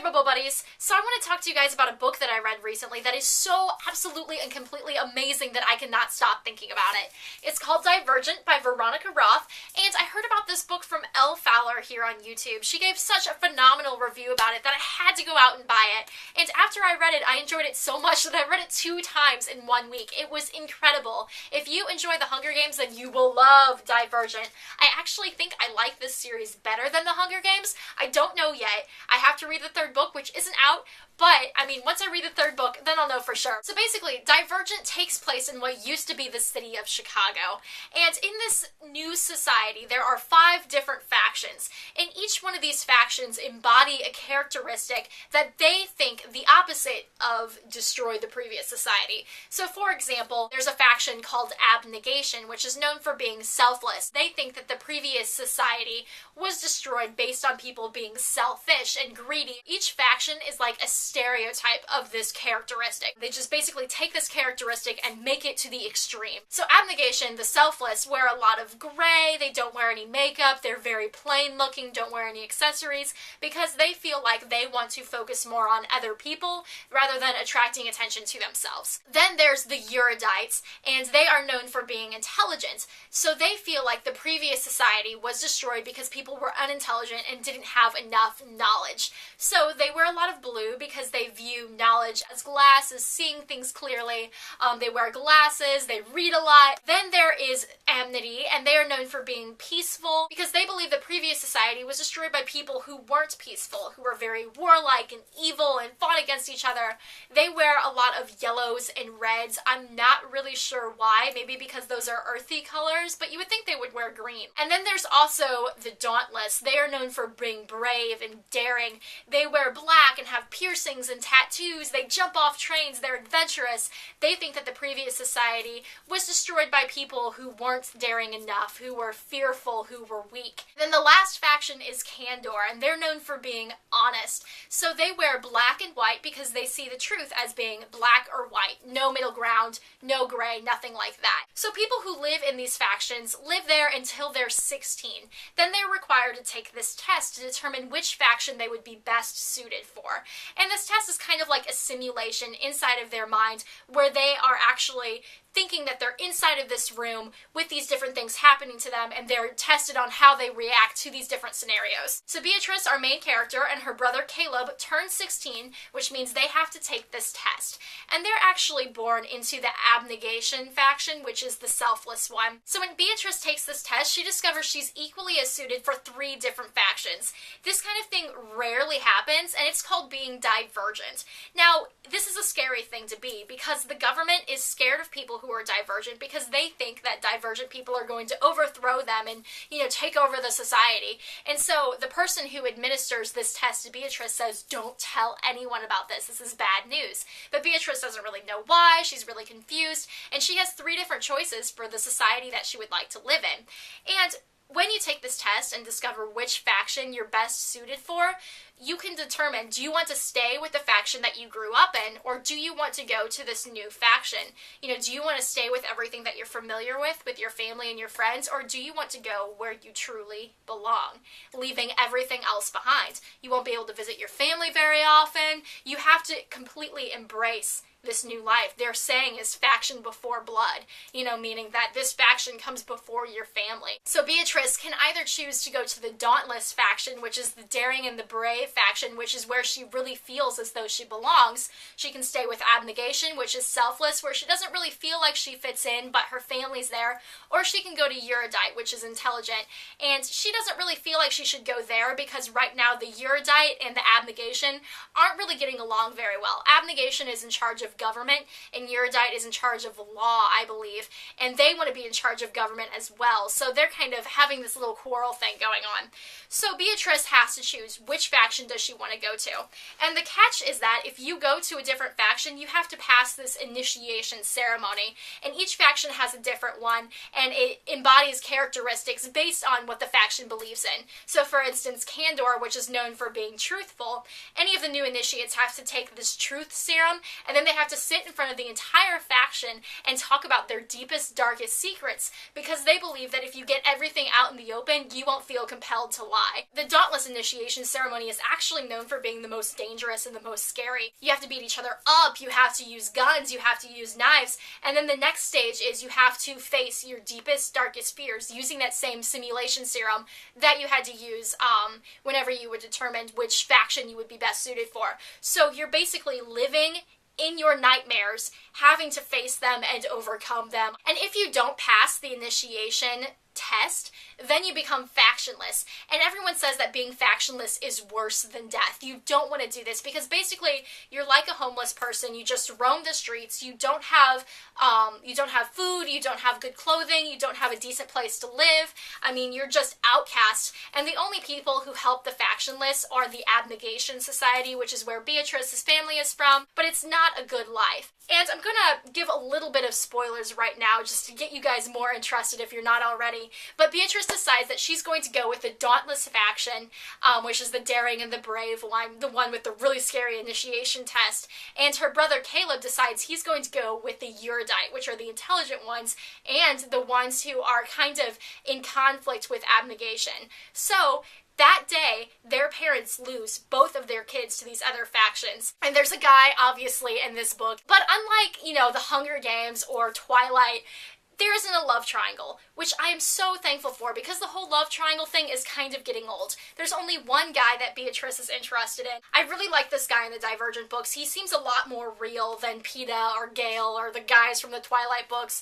Robo-Buddies. So I want to talk to you guys about a book that I read recently that is so absolutely and completely amazing that I cannot stop thinking about it. It's called Divergent by Veronica Roth, and I heard about this book from Elle Fowler here on YouTube. She gave such a phenomenal review about it that I had to go out and buy it, and after I read it, I enjoyed it so much that I read it 2 times in 1 week. It was incredible. If you enjoy The Hunger Games, then you will love Divergent. I actually think I like this series better than The Hunger Games. I don't know yet. I have to read the 3rd book, which isn't out, but, I mean, once I read the 3rd book, then I'll know for sure. So basically, Divergent takes place in what used to be the city of Chicago. And in this new society, there are 5 different factions. And each one of these factions embody a characteristic that they think the opposite of destroy the previous society. So, for example, there's a faction called Abnegation, which is known for being selfless. They think that the previous society was destroyed based on people being selfish and greedy. Each faction is like a stereotype of this characteristic. They just basically take this characteristic and make it to the extreme. So Abnegation, the selfless, wear a lot of gray, they don't wear any makeup, they're very plain looking, don't wear any accessories, because they feel like they want to focus more on other people rather than attracting attention to themselves. Then there's the Erudites, and they are known for being intelligent. So they feel like the previous society was destroyed because people were unintelligent and didn't have enough knowledge. So they wear a lot of blue because they view knowledge as glasses, seeing things clearly. They wear glasses, they read a lot. Then there is Amity, and they are known for being peaceful because they believe the previous society was destroyed by people who weren't peaceful, who were very warlike and evil and fought against each other. They wear a lot of yellows and reds. I'm not really sure why, maybe because those are earthy colors, but you would think they would wear green. And then there's also the Dauntless. They are known for being brave and daring. They wear black and have piercings and tattoos. They jump off trains. They're adventurous. They think that the previous society was destroyed by people who weren't daring enough, who were fearful, who were weak. Then the last faction is Candor, and they're known for being honest. So they wear black and white because they see the truth as being black or white. No middle ground, no gray, nothing like that. So people who live in these factions live there until they're 16. Then they're required to take this test to determine which faction they would be best suited for. And this test is kind of like a simulation inside of their mind where they are actually thinking that they're inside of this room with these different things happening to them, and they're tested on how they react to these different scenarios. So Beatrice, our main character, and her brother Caleb turn 16, which means they have to take this test. And they're actually born into the Abnegation faction, which is the selfless one. So when Beatrice takes this test, she discovers she's equally as suited for 3 different factions. This kind of thing rarely happens, and it's called being divergent. Now, this is a scary thing to be, because the government is scared of people who are divergent because they think that divergent people are going to overthrow them and, take over the society. And so the person who administers this test to Beatrice says, don't tell anyone about this. This is bad news. But Beatrice doesn't really know why. She's really confused. And she has 3 different choices for the society that she would like to live in. And when you take this test and discover which faction you're best suited for, you can determine, do you want to stay with the faction that you grew up in, or do you want to go to this new faction? Do you want to stay with everything that you're familiar with your family and your friends, or do you want to go where you truly belong, leaving everything else behind? You won't be able to visit your family very often. You have to completely embrace this new life. They're saying is faction before blood, meaning that this faction comes before your family. So Beatrice can either choose to go to the Dauntless faction, which is the daring and the brave faction, which is where she really feels as though she belongs. She can stay with Abnegation, which is selfless, where she doesn't really feel like she fits in, but her family's there. Or she can go to Erudite, which is intelligent, and she doesn't really feel like she should go there because right now the Erudite and the Abnegation aren't really getting along very well. Abnegation is in charge of government, and Erudite is in charge of law, I believe, and they want to be in charge of government as well, so they're kind of having this little quarrel thing going on. So Beatrice has to choose which faction does she want to go to, and the catch is that if you go to a different faction, you have to pass this initiation ceremony, and each faction has a different one, and it embodies characteristics based on what the faction believes in. So for instance, Candor, which is known for being truthful, any of the new initiates have to take this truth serum, and then they have have to sit in front of the entire faction and talk about their deepest, darkest secrets, because they believe that if you get everything out in the open, you won't feel compelled to lie. The Dauntless initiation ceremony is actually known for being the most dangerous and the most scary. You have to beat each other up, you have to use guns, you have to use knives, and then the next stage is you have to face your deepest, darkest fears using that same simulation serum that you had to use whenever you would determine which faction you would be best suited for. So you're basically living in your nightmares, having to face them and overcome them. And if you don't pass the initiation test, then you become factionless. And everyone says that being factionless is worse than death. You don't want to do this because basically you're like a homeless person. You just roam the streets. You don't have food. You don't have good clothing. You don't have a decent place to live. I mean, you're just outcast. And the only people who help the factionless are the Abnegation Society, which is where Beatrice's family is from. But it's not a good life. And I'm gonna give a little bit of spoilers right now just to get you guys more interested if you're not already. But Beatrice decides that she's going to go with the Dauntless faction, which is the daring and the brave one, the one with the really scary initiation test. And her brother Caleb decides he's going to go with the Erudite, which are the intelligent ones, and the ones who are kind of in conflict with Abnegation. So that day, their parents lose both of their kids to these other factions. And there's a guy, obviously, in this book. But unlike, you know, the Hunger Games or Twilight, there isn't a love triangle, which I am so thankful for because the whole love triangle thing is kind of getting old. There's only one guy that Beatrice is interested in. I really like this guy in the Divergent books. He seems a lot more real than Peeta or Gale or the guys from the Twilight books.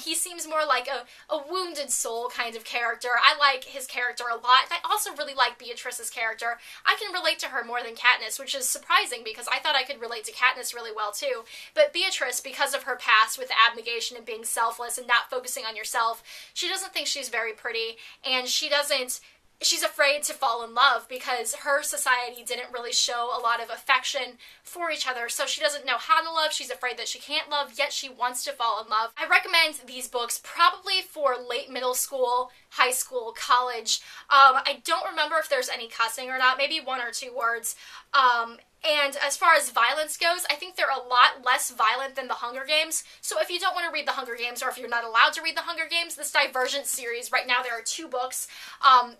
He seems more like a wounded soul kind of character. I like his character a lot. I also really like Beatrice's character. I can relate to her more than Katniss, which is surprising because I thought I could relate to Katniss really well too. But Beatrice, because of her past with abnegation and being selfless and not focusing on yourself, she doesn't think she's very pretty, and she's afraid to fall in love because her society didn't really show a lot of affection for each other, so she doesn't know how to love, she's afraid that she can't love, yet she wants to fall in love. I recommend these books probably for late middle school, high school, college. I don't remember if there's any cussing or not, maybe one or two words. And as far as violence goes, I think they're a lot less violent than the Hunger Games. So if you don't want to read the Hunger Games, or if you're not allowed to read the Hunger Games, this Divergent series, right now there are 2 books.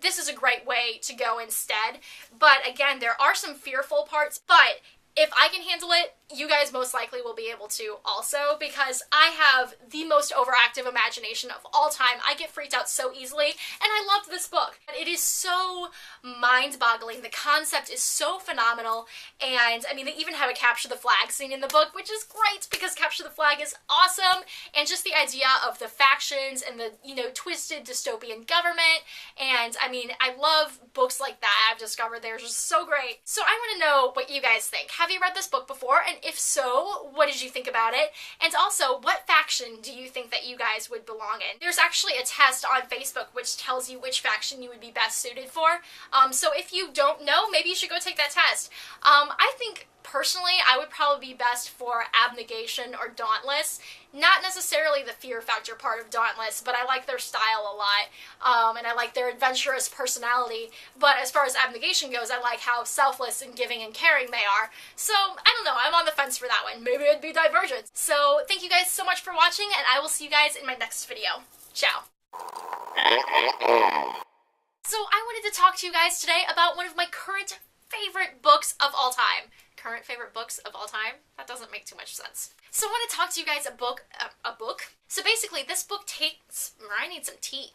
This is a great way to go instead. But again, there are some fearful parts, but if I can handle it, you guys most likely will be able to also, because I have the most overactive imagination of all time. I get freaked out so easily, and I loved this book. It is so mind-boggling. The concept is so phenomenal, and I mean, they even have a capture the flag scene in the book, which is great because capture the flag is awesome, and just the idea of the factions and the, you know, twisted dystopian government, and I mean, I love books like that. I've discovered they're just so great. So I want to know what you guys think. Have you read this book before? And if so, what did you think about it? And also, what faction do you think that you guys would belong in? There's actually a test on Facebook which tells you which faction you would be best suited for. So if you don't know, maybe you should go take that test. I think personally, I would probably be best for Abnegation or Dauntless. Not necessarily the fear factor part of Dauntless, but I like their style a lot, and I like their adventurous personality. But as far as Abnegation goes, I like how selfless and giving and caring they are. So, I don't know, I'm on the fence for that one. Maybe it'd be Divergent. So, thank you guys so much for watching, and I will see you guys in my next video. Ciao. So, I wanted to talk to you guys today about one of my current favorite books of all time. Current favorite books of all time? That doesn't make too much sense. So I want to talk to you guys a book. So basically this book takes, I need some tea.